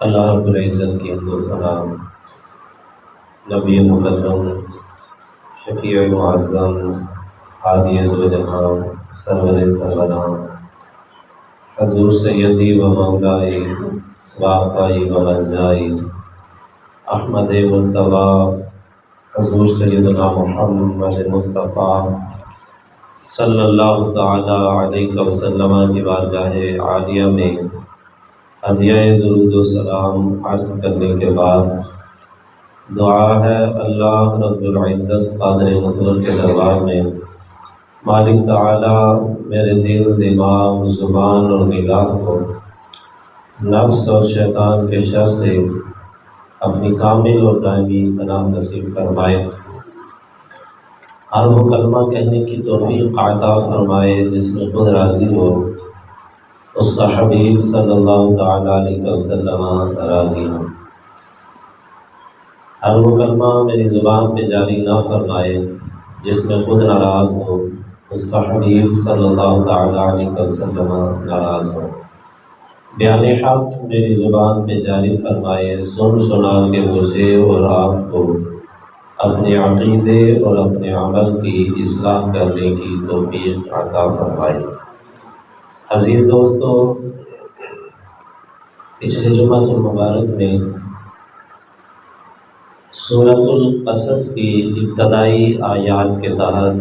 اللہ رب العزت کی حمد و ثنا نبی مکرم شفیع معظم ہادی دو جہاں سرور سروراں حضور سیدی و مولائی و آقائی و ملجائی احمد مجتبی حضور سیدنا محمد مصطفیٰ صلی اللہ تعالی علیہ وسلم کی بارگاہ عالیہ میں ہدیہ درود و سلام عرض کرنے کے بعد دعا ہے اللہ رب العزت قادر مطلق کے دربار میں مالک تعالی میرے دل، دماغ، زبان اور نگاہ کو نفس اور شیطان کے شر سے اپنی کامل اور دائمی پناہ نصیب فرمائے، ہر وہ کلمہ کہنے کی توفیق عطا فرمائے جس میں خود راضی ہو، اس کا حبیب صلی اللہ تعالی علیہ وسلم راضی ہو۔ ہر وہ کلمہ میری زبان پہ جاری نہ فرمائے جس میں خود ناراض ہو، اس کا حبیب صلی اللہ تعالی علیہ وسلم ناراض ہو۔ بیان حق میری زبان پہ جاری فرمائے، سن سنا کے مجھے اور آپ کو اپنے عقیدے اور اپنے عمل کی اصلاح کرنے کی توفیق عطا فرمائے۔ عزیز دوستو، پچھلے جمعۃ المبارک میں سورۃ القصص کی ابتدائی آیات کے تحت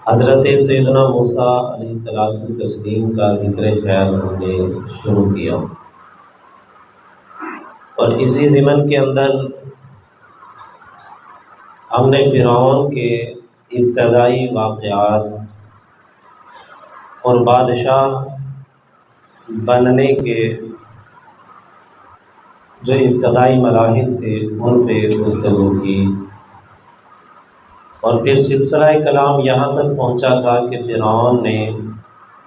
حضرت سیدنا موسیٰ علیہ السلام کا ذکر خیر ہم نے شروع کیا، اور اسی ضمن کے اندر ہم نے فرعون کے ابتدائی واقعات اور بادشاہ بننے کے جو ابتدائی مراحل تھے ان پہ گفتگو کی، اور پھر سلسلہ کلام یہاں تک پہنچا تھا کہ فرعون نے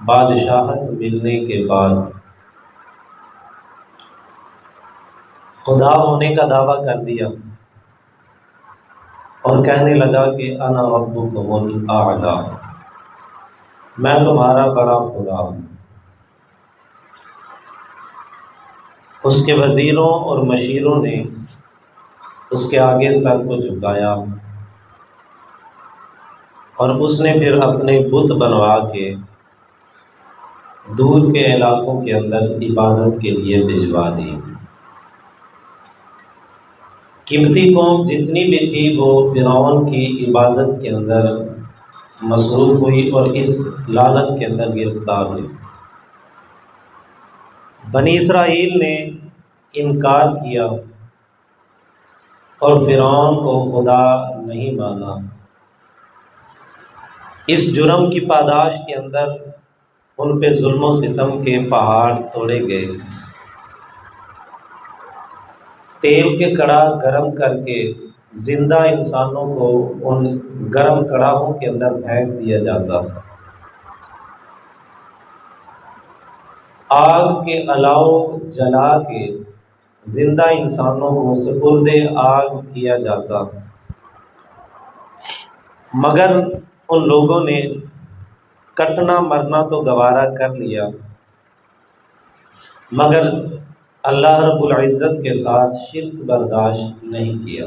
بادشاہت ملنے کے بعد خدا ہونے کا دعویٰ کر دیا اور کہنے لگا کہ انا ربکم الاعلی، میں تمہارا بڑا خدا ہوں۔ اس کے وزیروں اور مشیروں نے اس کے آگے سر کو جھکایا، اور اس نے پھر اپنے بت بنوا کے دور کے علاقوں کے اندر عبادت کے لیے بھجوا دی۔ قبطی قوم جتنی بھی تھی وہ فرعون کی عبادت کے اندر مصروف ہوئی اور اس لعنت کے اندر گرفتار ہوئی۔ بنی اسرائیل نے انکار کیا اور فرعون کو خدا نہیں مانا۔ اس جرم کی پاداش کے اندر ان پہ ظلم و ستم کے پہاڑ توڑے گئے، تیل کے کڑاہ گرم کر کے زندہ انسانوں کو ان گرم کڑاہوں کے اندر پھینک دیا جاتا، آگ کے الاؤ جلا کے زندہ انسانوں کو سپرد آگ کیا جاتا، مگر ان لوگوں نے کٹنا مرنا تو گوارا کر لیا، مگر اللہ رب العزت کے ساتھ شرک برداشت نہیں کیا۔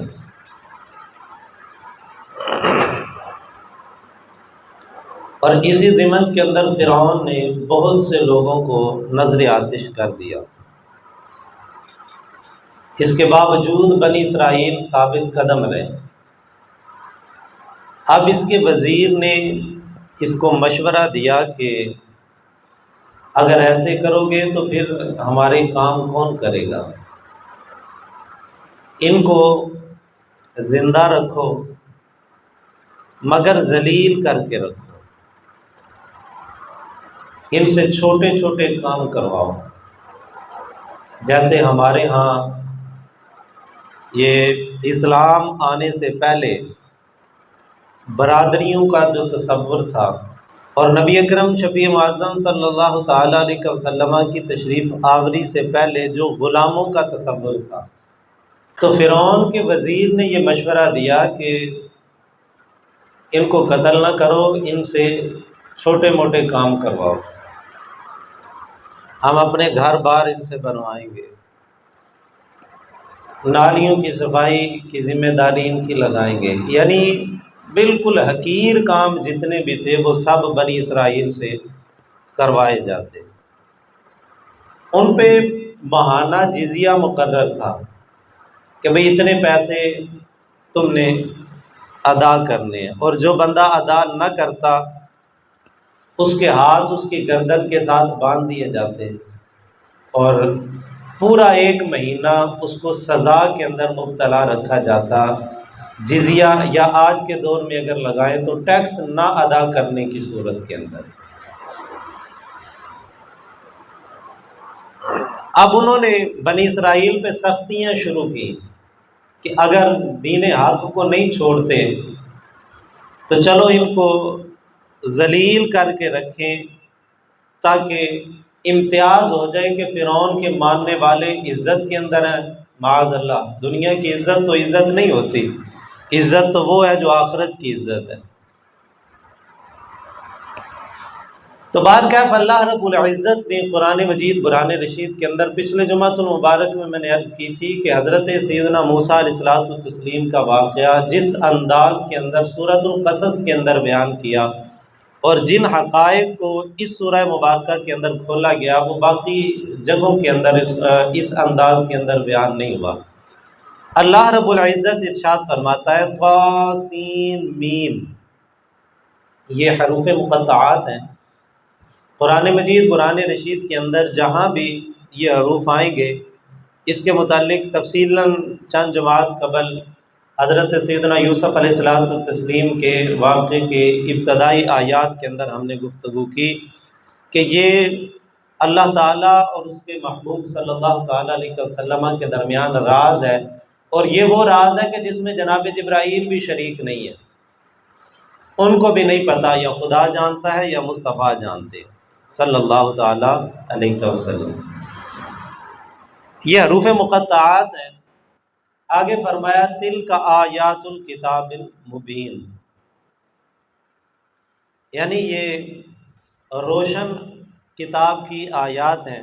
اور اسی ضمن کے اندر فرعون نے بہت سے لوگوں کو نذر آتش کر دیا۔ اس کے باوجود بنی اسرائیل ثابت قدم رہے۔ اب اس کے وزیر نے اس کو مشورہ دیا کہ اگر ایسے کرو گے تو پھر ہمارے کام کون کرے گا؟ ان کو زندہ رکھو مگر ذلیل کر کے رکھو، ان سے چھوٹے چھوٹے کام کرواؤ۔ جیسے ہمارے ہاں یہ اسلام آنے سے پہلے برادریوں کا جو تصور تھا، اور نبی اکرم شفیع معظم صلی اللہ تعالی علیہ وسلم کی تشریف آوری سے پہلے جو غلاموں کا تصور تھا، تو فرعون کے وزیر نے یہ مشورہ دیا کہ ان کو قتل نہ کرو، ان سے چھوٹے موٹے کام کرواؤ، ہم اپنے گھر بار ان سے بنوائیں گے۔ نالیوں کی صفائی کی ذمہ داری ان کی لگائیں گے، یعنی بالکل حقیر کام جتنے بھی تھے وہ سب بنی اسرائیل سے کروائے جاتے۔ ان پہ ماہانہ جزیہ مقرر تھا کہ بھئی اتنے پیسے تم نے ادا کرنے ہیں، اور جو بندہ ادا نہ کرتا اس کے ہاتھ اس کی گردن کے ساتھ باندھ دیے جاتے، اور پورا 1 مہینہ اس کو سزا کے اندر مبتلا رکھا جاتا، جزیہ یا آج کے دور میں اگر لگائیں تو ٹیکس نہ ادا کرنے کی صورت کے اندر۔ اب انہوں نے بنی اسرائیل پہ سختیاں شروع کی کہ اگر دین حق کو نہیں چھوڑتے تو چلو ان کو ذلیل کر کے رکھیں تاکہ امتیاز ہو جائے کہ فرعون کے ماننے والے عزت کے اندر ہیں۔ معاذ اللہ، دنیا کی عزت تو عزت نہیں ہوتی، عزت تو وہ ہے جو آخرت کی عزت ہے۔ تو بہرکیف اللہ رب العزت نے قرآن مجید برہان رشید کے اندر پچھلے جمعۃ المبارک میں نے عرض کی تھی کہ حضرت سیدنا موسیٰ علیہ الصلوۃ والتسلیم کا واقعہ جس انداز کے اندر سورۃ القصص کے اندر بیان کیا اور جن حقائق کو اس سورہ مبارکہ کے اندر کھولا گیا وہ باقی جگہوں کے اندر اس انداز کے اندر بیان نہیں ہوا۔ اللہ رب العزت ارشاد فرماتا ہے طاسین یہ حروف مقطعات ہیں۔ قرآن مجید برہان رشید کے اندر جہاں بھی یہ حروف آئیں گے اس کے متعلق تفصیلاً چند جماعت قبل حضرت سیدنا یوسف علیہ الصلوۃ والتسلیم کے واقعے کے ابتدائی آیات کے اندر ہم نے گفتگو کی کہ یہ اللہ تعالیٰ اور اس کے محبوب صلی اللہ تعالیٰ علیہ وسلم کے درمیان راز ہے، اور یہ وہ راز ہے کہ جس میں جناب جبرائیل بھی شریک نہیں ہے، ان کو بھی نہیں پتہ، یا خدا جانتا ہے یا مصطفیٰ جانتے ہیں صلی اللہ تعالیٰ علیہ وسلم۔ یہ حروف مقطعات ہیں۔ آگے فرمایا تلک آیات الکتاب المبین، یعنی یہ روشن کتاب کی آیات ہیں۔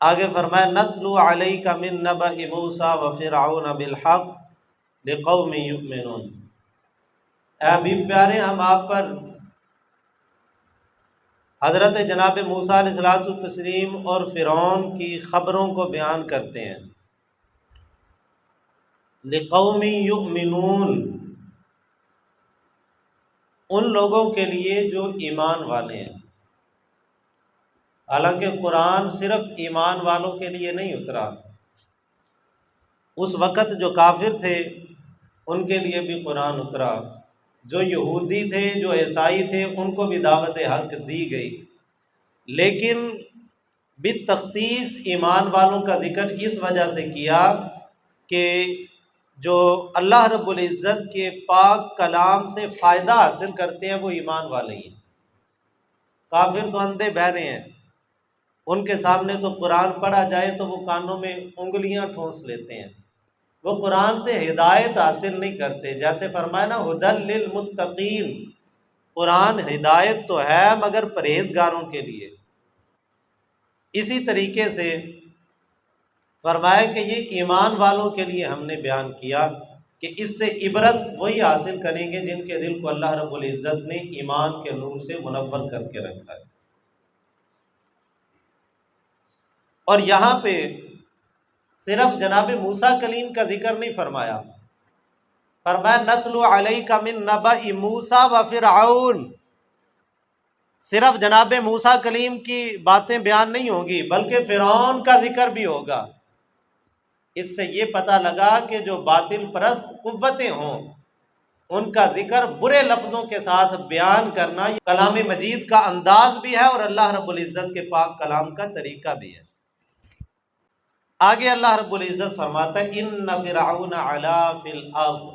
آگے فرمایا نتلو علیک من نبأ موسیٰ وفرعون بالحق لقوم یؤمنون، اے حبیب پیارے ہم آپ پر حضرت جناب موسیٰ علیہ الصلوۃ والتسلیم اور فرعون کی خبروں کو بیان کرتے ہیں۔ لقوم یؤمنون، ان لوگوں کے لیے جو ایمان والے ہیں۔ حالانکہ قرآن صرف ایمان والوں کے لیے نہیں اترا، اس وقت جو کافر تھے ان کے لیے بھی قرآن اترا، جو یہودی تھے جو عیسائی تھے ان کو بھی دعوت حق دی گئی، لیکن بالتخصیص ایمان والوں کا ذکر اس وجہ سے کیا کہ جو اللہ رب العزت کے پاک کلام سے فائدہ حاصل کرتے ہیں وہ ایمان والے ہیں۔ کافر تو اندھے بہرے ہیں، ان کے سامنے تو قرآن پڑھا جائے تو وہ کانوں میں انگلیاں ٹھونس لیتے ہیں، وہ قرآن سے ہدایت حاصل نہیں کرتے۔ جیسے فرمایا نا ھدی للمتقین، قرآن ہدایت تو ہے مگر پرہیزگاروں کے لیے۔ اسی طریقے سے فرمایا کہ یہ ایمان والوں کے لیے ہم نے بیان کیا کہ اس سے عبرت وہی حاصل کریں گے جن کے دل کو اللہ رب العزت نے ایمان کے نور سے منور کر کے رکھا ہے۔ اور یہاں پہ صرف جناب موسیٰ کلیم کا ذکر نہیں فرمایا، فرمایا نتلو علیک من نبأ موسیٰ وفرعون، صرف جناب موسیٰ کلیم کی باتیں بیان نہیں ہوگی بلکہ فرعون کا ذکر بھی ہوگا۔ اس سے یہ پتہ لگا کہ جو باطل پرست قوتیں ہوں ان کا ذکر برے لفظوں کے ساتھ بیان کرنا یہ کلام مجید کا انداز بھی ہے اور اللہ رب العزت کے پاک کلام کا طریقہ بھی ہے۔ آگے اللہ رب العزت فرماتا ہے ان فرعون علا فی الارض،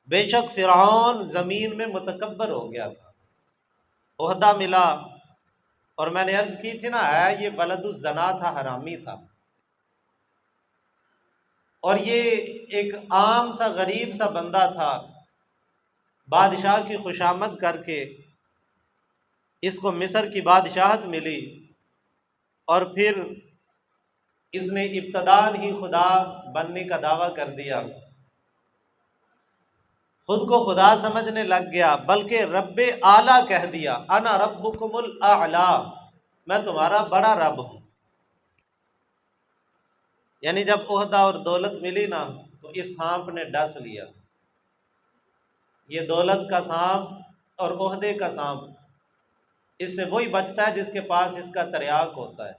بے شک فرعون زمین میں متکبر ہو گیا تھا، عہدہ ملا، اور میں نے عرض کی تھی نا ہے یہ ولد الزنا تھا، حرامی تھا، اور یہ ایک عام سا غریب سا بندہ تھا، بادشاہ کی خوشامد کر کے اس کو مصر کی بادشاہت ملی، اور پھر اس نے ابتداءً ہی خدا بننے کا دعویٰ کر دیا، خود کو خدا سمجھنے لگ گیا، بلکہ رب اعلیٰ کہہ دیا، انا ربکم الاعلیٰ، میں تمہارا بڑا رب ہوں۔ یعنی جب عہدہ اور دولت ملی نا تو اس سانپ نے ڈس لیا، یہ دولت کا سانپ اور عہدے کا سانپ، اس سے وہی بچتا ہے جس کے پاس اس کا تریاق ہوتا ہے،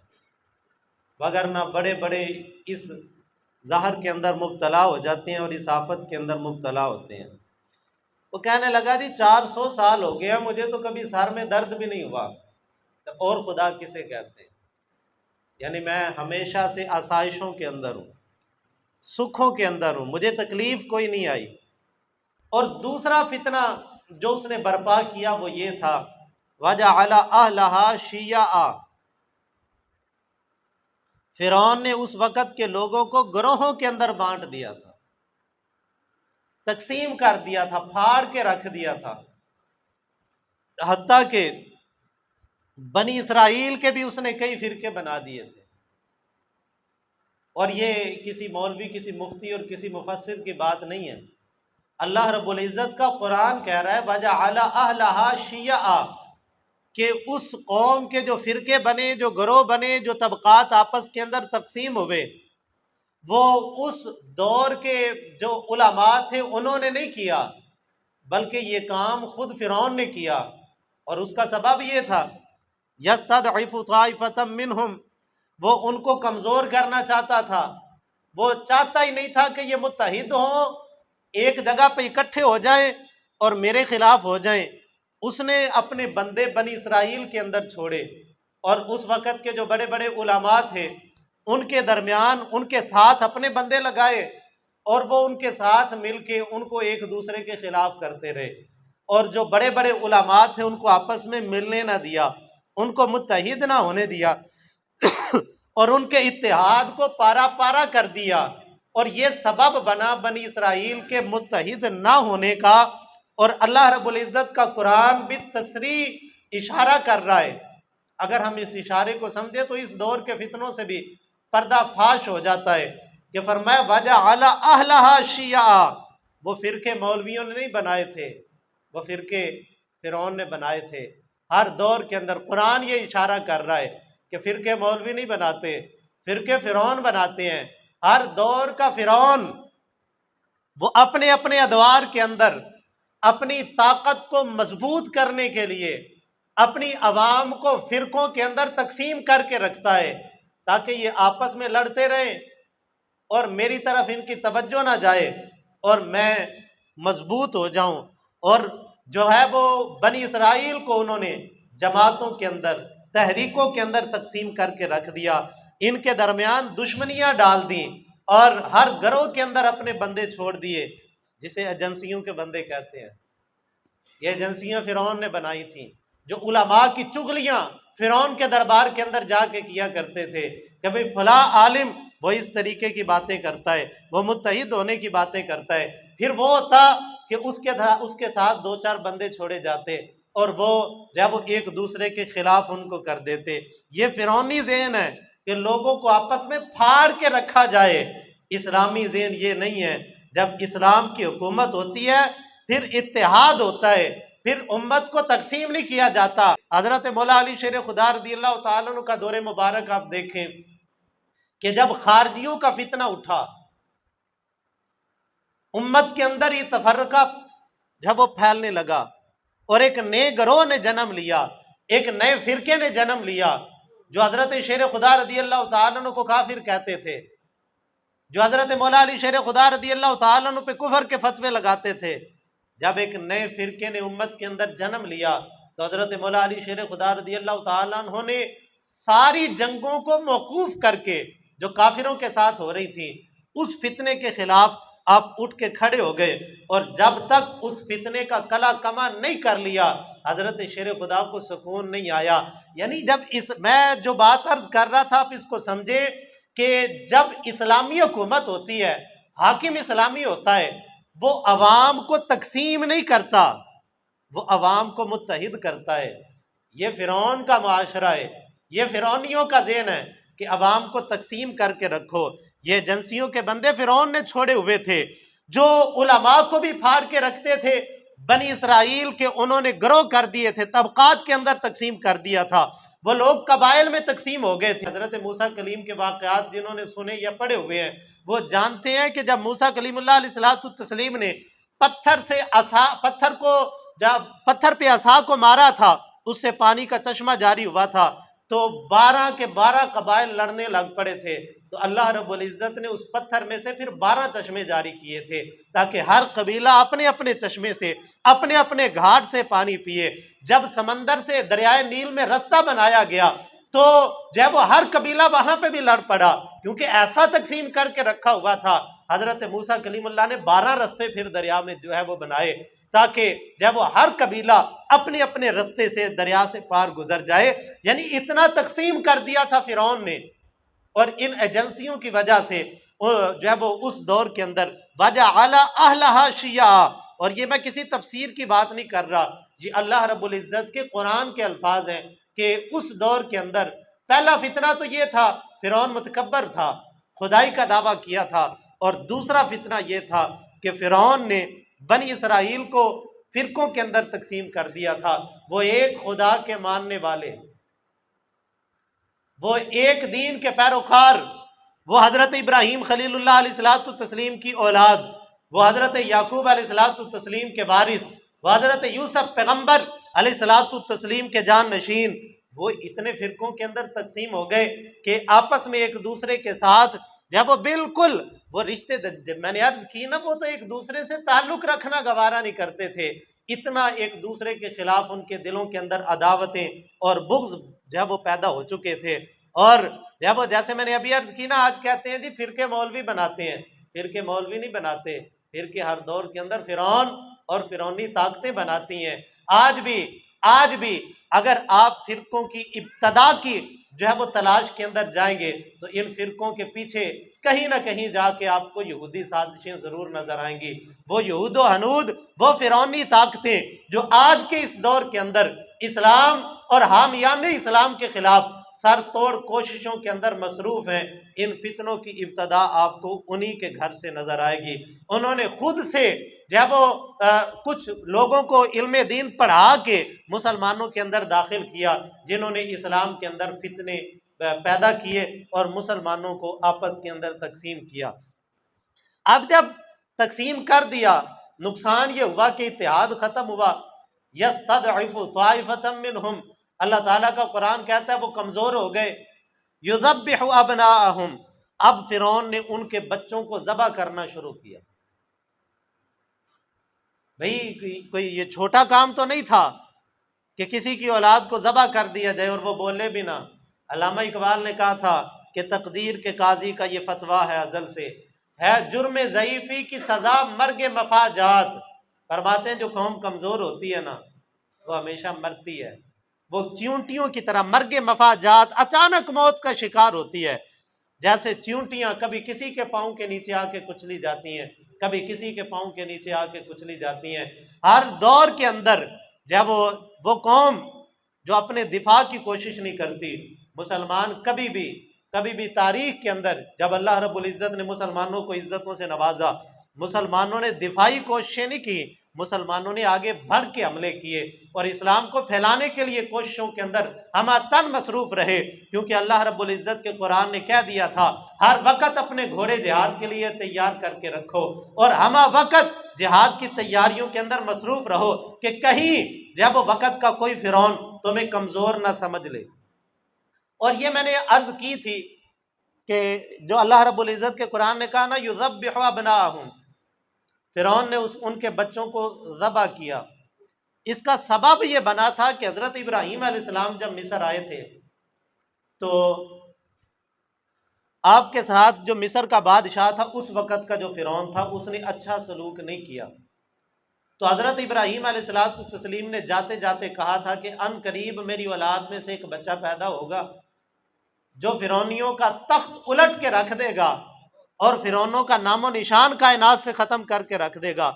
وگرنہ بڑے بڑے اس زہر کے اندر مبتلا ہو جاتے ہیں اور اس آفت کے اندر مبتلا ہوتے ہیں۔ وہ کہنے لگا جی 400 سال ہو گیا مجھے تو کبھی سر میں درد بھی نہیں ہوا، اور خدا کسے کہتے ہیں؟ یعنی میں ہمیشہ سے آسائشوں کے اندر ہوں، سکھوں کے اندر ہوں، مجھے تکلیف کوئی نہیں آئی۔ اور دوسرا فتنہ جو اس نے برپا کیا وہ یہ تھا، وَجَعَلَ أَهْلَهَا شِيَعًا، فرعون نے اس وقت کے لوگوں کو گروہوں کے اندر بانٹ دیا تھا، تقسیم کر دیا تھا، پھاڑ کے رکھ دیا تھا، حتیٰ کہ بنی اسرائیل کے بھی اس نے کئی فرقے بنا دیے تھے۔ اور یہ کسی مولوی، کسی مفتی اور کسی مفسر کی بات نہیں ہے، اللہ رب العزت کا قرآن کہہ رہا ہے وَجَعَلَ أَهْلَهَا شِيَعًا، کہ اس قوم کے جو فرقے بنے، جو گروہ بنے، جو طبقات آپس کے اندر تقسیم ہوئے، وہ اس دور کے جو علماء تھے انہوں نے نہیں کیا، بلکہ یہ کام خود فرعون نے کیا۔ اور اس کا سبب یہ تھا يَسْتَضْعِفُ طَائِفَةً مِّنْهُمْ، وہ ان کو کمزور کرنا چاہتا تھا، وہ چاہتا ہی نہیں تھا کہ یہ متحد ہوں، ایک جگہ پہ اکٹھے ہو جائیں اور میرے خلاف ہو جائیں۔ اس نے اپنے بندے بنی اسرائیل کے اندر چھوڑے، اور اس وقت کے جو بڑے بڑے علماء تھے ان کے درمیان ان کے ساتھ اپنے بندے لگائے، اور وہ ان کے ساتھ مل کے ان کو ایک دوسرے کے خلاف کرتے رہے، اور جو بڑے بڑے علماء تھے ان کو آپس میں ملنے نہ دیا، ان کو متحد نہ ہونے دیا، اور ان کے اتحاد کو پارا پارا کر دیا، اور یہ سبب بنا بنی اسرائیل کے متحد نہ ہونے کا۔ اور اللہ رب العزت کا قرآن بھی تصریح اشارہ کر رہا ہے، اگر ہم اس اشارے کو سمجھے تو اس دور کے فتنوں سے بھی پردہ فاش ہو جاتا ہے، کہ فرمایا وَجَعَلَ أَهْلَهَا شِيَعًا، وہ فرقے مولویوں نے نہیں بنائے تھے، وہ فرقے فرعون نے بنائے تھے۔ ہر دور کے اندر قرآن یہ اشارہ کر رہا ہے کہ فرقے مولوی نہیں بناتے، فرقے فرعون بناتے ہیں۔ ہر دور کا فرعون وہ اپنے اپنے ادوار کے اندر اپنی طاقت کو مضبوط کرنے کے لیے اپنی عوام کو فرقوں کے اندر تقسیم کر کے رکھتا ہے، تاکہ یہ آپس میں لڑتے رہیں اور میری طرف ان کی توجہ نہ جائے اور میں مضبوط ہو جاؤں۔ اور جو ہے وہ بنی اسرائیل کو انہوں نے جماعتوں کے اندر، تحریکوں کے اندر تقسیم کر کے رکھ دیا، ان کے درمیان دشمنیاں ڈال دیں، اور ہر گروہ کے اندر اپنے بندے چھوڑ دیے، جسے ایجنسیوں کے بندے کہتے ہیں۔ یہ ایجنسیاں فرعون نے بنائی تھیں، جو علماء کی چغلیاں فرعون کے دربار کے اندر جا کے کیا کرتے تھے، کہ بھئی فلاں عالم وہ اس طریقے کی باتیں کرتا ہے، وہ متحد ہونے کی باتیں کرتا ہے، پھر وہ ہوتا کہ اس کے ساتھ دو چار بندے چھوڑے جاتے، اور وہ جب وہ ایک دوسرے کے خلاف ان کو کر دیتے۔ یہ فرعونی ذہن ہے کہ لوگوں کو آپس میں پھاڑ کے رکھا جائے۔ اسلامی ذہن یہ نہیں ہے، جب اسلام کی حکومت ہوتی ہے پھر اتحاد ہوتا ہے، پھر امت کو تقسیم نہیں کیا جاتا۔ حضرت مولا علی شیر خدا رضی اللہ تعالیٰ عنہ کا دور مبارک آپ دیکھیں کہ جب خارجیوں کا فتنہ اٹھا، امت کے اندر یہ تفرقہ جب وہ پھیلنے لگا، اور ایک نئے گروہ نے جنم لیا، ایک نئے فرقے نے جنم لیا، جو حضرت شیر خدا رضی اللہ تعالیٰ عنہ کو کافر کہتے تھے، جو حضرت مولا علی شیر خدا رضی اللہ تعالیٰ عنہ پہ کفر کے فتوے لگاتے تھے۔ جب ایک نئے فرقے نے امت کے اندر جنم لیا تو حضرت مولا علی شیر خدا رضی اللہ تعالیٰ عنہ نے ساری جنگوں کو موقوف کر کے جو کافروں کے ساتھ ہو رہی تھی اس فتنے کے خلاف آپ اٹھ کے کھڑے ہو گئے، اور جب تک اس فتنے کا کلا کما نہیں کر لیا حضرت شیر خدا کو سکون نہیں آیا۔ یعنی جب میں جو بات عرض کر رہا تھا آپ اس کو سمجھے کہ جب اسلامی حکومت ہوتی ہے، حاکم اسلامی ہوتا ہے، وہ عوام کو تقسیم نہیں کرتا، وہ عوام کو متحد کرتا ہے۔ یہ فرعون کا معاشرہ ہے، یہ فرعونیوں کا ذہن ہے کہ عوام کو تقسیم کر کے رکھو۔ یہ ایجنسیوں کے بندے فرعون نے چھوڑے ہوئے تھے، جو علماء کو بھی پھاڑ کے رکھتے تھے، بنی اسرائیل کے انہوں نے گروہ کر دیے تھے، طبقات کے اندر تقسیم کر دیا تھا، وہ لوگ قبائل میں تقسیم ہو گئے تھے۔ حضرت موسیٰ کلیم کے واقعات جنہوں نے سنے یا پڑھے ہوئے ہیں وہ جانتے ہیں کہ جب موسیٰ کلیم اللہ علیہ الصلوۃ والتسلیم نے پتھر پہ عصا کو مارا تھا، اس سے پانی کا چشمہ جاری ہوا تھا، تو 12 کے 12 قبائل لڑنے لگ پڑے تھے، تو اللہ رب العزت نے اس پتھر میں سے پھر 12 چشمے جاری کیے تھے تاکہ ہر قبیلہ اپنے اپنے چشمے سے اپنے اپنے گھاٹ سے پانی پیے۔ جب سمندر سے دریائے نیل میں رستہ بنایا گیا تو جب وہ ہر قبیلہ وہاں پہ بھی لڑ پڑا، کیونکہ ایسا تقسیم کر کے رکھا ہوا تھا۔ حضرت موسیٰ کلیم اللہ نے 12 رستے پھر دریا میں جو ہے وہ بنائے تاکہ جب وہ ہر قبیلہ اپنے اپنے رستے سے دریا سے پار گزر جائے۔ یعنی اتنا تقسیم کر دیا تھا فرعون نے، اور ان ایجنسیوں کی وجہ سے جو ہے وہ اس دور کے اندر وَجَعَلَ أَهْلَهَا شِيَعًا، اور یہ میں کسی تفسیر کی بات نہیں کر رہا، یہ اللہ رب العزت کے قرآن کے الفاظ ہیں کہ اس دور کے اندر پہلا فتنہ تو یہ تھا، فرعون متکبر تھا، خدائی کا دعویٰ کیا تھا، اور دوسرا فتنہ یہ تھا کہ فرعون نے بنی اسرائیل کو فرقوں کے اندر تقسیم کر دیا تھا۔ وہ ایک خدا کے ماننے والے، وہ ایک دین کے پیروکار، وہ حضرت ابراہیم خلیل اللہ علیہ الصلوۃ والتسلیم کی اولاد، وہ حضرت یعقوب علیہ الصلوۃ والتسلیم کے وارث، وہ حضرت یوسف پیغمبر علیہ الصلوۃ والتسلیم کے جان نشین، وہ اتنے فرقوں کے اندر تقسیم ہو گئے کہ آپس میں ایک دوسرے کے ساتھ جب وہ بالکل وہ رشتے، میں نے عرض کی نا، وہ تو ایک دوسرے سے تعلق رکھنا گوارا نہیں کرتے تھے، اتنا ایک دوسرے کے خلاف ان کے دلوں کے اندر عداوتیں اور بغض جب وہ پیدا ہو چکے تھے۔ اور جب وہ جیسے میں نے ابھی عرض کی نا، آج کہتے ہیں جی فرقے مولوی بناتے ہیں، فرقے مولوی نہیں بناتے، فرقے ہر دور کے اندر فرعون اور فرعونی طاقتیں بناتی ہیں۔ آج بھی اگر آپ فرقوں کی ابتدا کی جو ہے وہ تلاش کے اندر جائیں گے تو ان فرقوں کے پیچھے کہیں نہ کہیں جا کے آپ کو یہودی سازشیں ضرور نظر آئیں گی۔ وہ یہود و حنود، وہ فرعونی طاقتیں جو آج کے اس دور کے اندر اسلام اور حامیان اسلام کے خلاف سر توڑ کوششوں کے اندر مصروف ہیں، ان فتنوں کی ابتدا آپ کو انہی کے گھر سے نظر آئے گی۔ انہوں نے خود سے جب وہ کچھ لوگوں کو علم دین پڑھا کے مسلمانوں کے اندر داخل کیا، جنہوں نے اسلام کے اندر فتنے پیدا کیے اور مسلمانوں کو آپس کے اندر تقسیم کیا۔ اب جب تقسیم کر دیا، نقصان یہ ہوا کہ اتحاد ختم ہوا۔ یستضعف طائفة منہم، اللہ تعالیٰ کا قرآن کہتا ہے وہ کمزور ہو گئے۔ یذبح ابناءہم، اب فرعون نے ان کے بچوں کو ذبح کرنا شروع کیا۔ بھئی کوئی یہ چھوٹا کام تو نہیں تھا کہ کسی کی اولاد کو ذبح کر دیا جائے اور وہ بولے بھی نہ۔ علامہ اقبال نے کہا تھا کہ تقدیر کے قاضی کا یہ فتویٰ ہے ازل سے، ہے جرم ضعیفی کی سزا مرگ مفاجات۔ فرماتے ہیں جو قوم کمزور ہوتی ہے نا وہ ہمیشہ مرتی ہے، وہ چیونٹیوں کی طرح مرگ مفاجات، اچانک موت کا شکار ہوتی ہے۔ جیسے چیونٹیاں کبھی کسی کے پاؤں کے نیچے آ کے کچلی جاتی ہیں، کبھی کسی کے پاؤں کے نیچے آ کے کچلی جاتی ہیں۔ ہر دور کے اندر جب وہ قوم جو اپنے دفاع کی کوشش نہیں کرتی، مسلمان کبھی بھی تاریخ کے اندر جب اللہ رب العزت نے مسلمانوں کو عزتوں سے نوازا، مسلمانوں نے دفاعی کوششیں نہیں کی، مسلمانوں نے آگے بڑھ کے حملے کیے اور اسلام کو پھیلانے کے لیے کوششوں کے اندر ہم تن مصروف رہے، کیونکہ اللہ رب العزت کے قرآن نے کہہ دیا تھا ہر وقت اپنے گھوڑے جہاد کے لیے تیار کر کے رکھو اور ہم وقت جہاد کی تیاریوں کے اندر مصروف رہو کہ کہیں جب وقت کا کوئی فرعون تمہیں کمزور نہ سمجھ لے۔ اور یہ میں نے عرض کی تھی کہ جو اللہ رب العزت کے قرآن نے کہا نا یذبح ابناءہم، فرعون نے ان کے بچوں کو ذبح کیا، اس کا سبب یہ بنا تھا کہ حضرت ابراہیم علیہ السلام جب مصر آئے تھے تو آپ کے ساتھ جو مصر کا بادشاہ تھا اس وقت کا جو فرعون تھا اس نے اچھا سلوک نہیں کیا، تو حضرت ابراہیم علیہ الصلوۃ والتسلیم نے جاتے جاتے کہا تھا کہ ان قریب میری اولاد میں سے ایک بچہ پیدا ہوگا جو فرعونیوں کا تخت الٹ کے رکھ دے گا اور فرعونوں کا نام و نشان کائنات سے ختم کر کے رکھ دے گا۔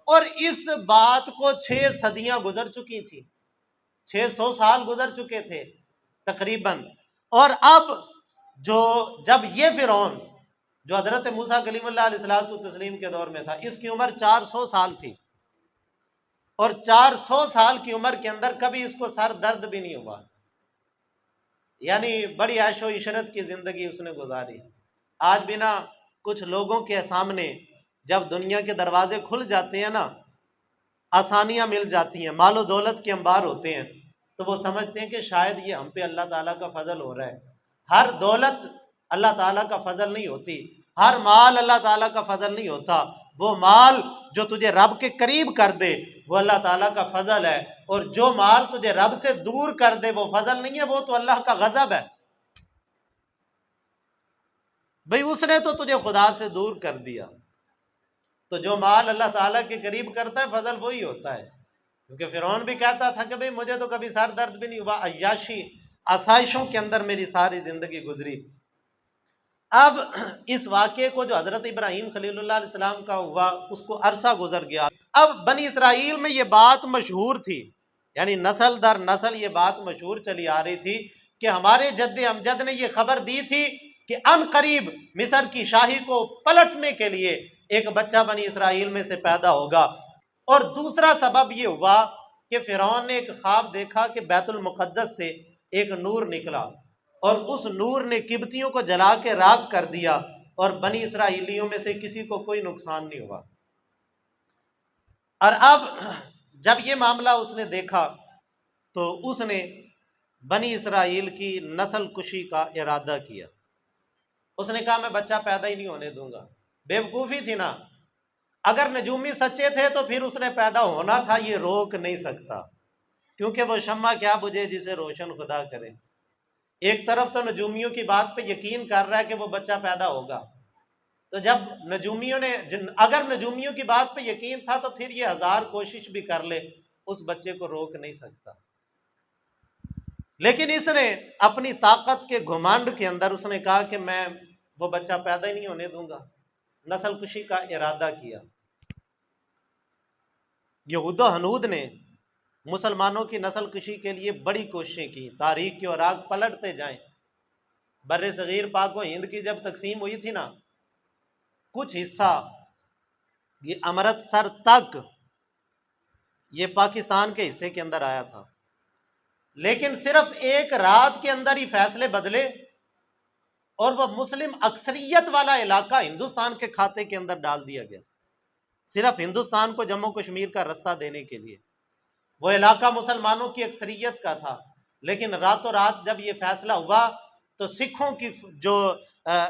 اور اس بات کو 6 صدیاں گزر چکی تھی، 600 سال گزر چکے تھے تقریباً، اور اب جو جب یہ فرعون جو حضرت موسیٰ کلیم اللہ علیہ الصلوۃ والتسلیم کے دور میں تھا، اس کی عمر 400 سال تھی، اور 400 سال کی عمر کے اندر کبھی اس کو سر درد بھی نہیں ہوا، یعنی بڑی عیش و عشرت کی زندگی اس نے گزاری۔ آج بھی نا کچھ لوگوں کے سامنے جب دنیا کے دروازے کھل جاتے ہیں نا، آسانیاں مل جاتی ہیں، مال و دولت کے انبار ہوتے ہیں، تو وہ سمجھتے ہیں کہ شاید یہ ہم پہ اللہ تعالیٰ کا فضل ہو رہا ہے۔ ہر دولت اللہ تعالیٰ کا فضل نہیں ہوتی، ہر مال اللہ تعالیٰ کا فضل نہیں ہوتا۔ وہ مال جو تجھے رب کے قریب کر دے وہ اللہ تعالیٰ کا فضل ہے، اور جو مال تجھے رب سے دور کر دے وہ فضل نہیں ہے، وہ تو اللہ کا غضب ہے۔ بھئی اس نے تو تجھے خدا سے دور کر دیا، تو جو مال اللہ تعالیٰ کے قریب کرتا ہے فضل وہی ہوتا ہے۔ کیونکہ فرعون بھی کہتا تھا کہ بھئی مجھے تو کبھی سر درد بھی نہیں ہوا، عیاشی آسائشوں کے اندر میری ساری زندگی گزری۔ اب اس واقعے کو جو حضرت ابراہیم خلیل اللہ علیہ السلام کا ہوا اس کو عرصہ گزر گیا۔ اب بنی اسرائیل میں یہ بات مشہور تھی، یعنی نسل در نسل یہ بات مشہور چلی آ رہی تھی کہ ہمارے جد امجد نے یہ خبر دی تھی کہ ان قریب مصر کی شاہی کو پلٹنے کے لیے ایک بچہ بنی اسرائیل میں سے پیدا ہوگا۔ اور دوسرا سبب یہ ہوا کہ فرعون نے ایک خواب دیکھا کہ بیت المقدس سے ایک نور نکلا، اور اس نور نے قبطیوں کو جلا کے راکھ کر دیا، اور بنی اسرائیلیوں میں سے کسی کو کوئی نقصان نہیں ہوا۔ اور اب جب یہ معاملہ اس نے دیکھا تو اس نے بنی اسرائیل کی نسل کشی کا ارادہ کیا۔ اس نے کہا میں بچہ پیدا ہی نہیں ہونے دوں گا۔ بیوقوفی تھی نا، اگر نجومی سچے تھے تو پھر اس نے پیدا ہونا تھا، یہ روک نہیں سکتا، کیونکہ وہ شمع کیا بجھے جسے روشن خدا کرے۔ ایک طرف تو نجومیوں کی بات پہ یقین کر رہا ہے کہ وہ بچہ پیدا ہوگا، تو جب نجومیوں نے اگر نجومیوں کی بات پہ یقین تھا تو پھر یہ 1000 کوشش بھی کر لے اس بچے کو روک نہیں سکتا۔ لیکن اس نے اپنی طاقت کے گھمنڈ کے اندر اس نے کہا کہ میں وہ بچہ پیدا ہی نہیں ہونے دوں گا، نسل کشی کا ارادہ کیا۔ یہود و ہنود نے مسلمانوں کی نسل کشی کے لیے بڑی کوششیں کی، تاریخ کے اوراق پلٹتے جائیں۔ بر صغیر پاک و ہند کی جب تقسیم ہوئی تھی نا، کچھ حصہ یہ امرتسر تک یہ پاکستان کے حصے کے اندر آیا تھا، لیکن صرف ایک رات کے اندر ہی فیصلے بدلے اور وہ مسلم اکثریت والا علاقہ ہندوستان کے کھاتے کے اندر ڈال دیا گیا، صرف ہندوستان کو جموں کشمیر کا رستہ دینے کے لیے۔ وہ علاقہ مسلمانوں کی اکثریت کا تھا، لیکن راتوں رات جب یہ فیصلہ ہوا تو سکھوں کی جو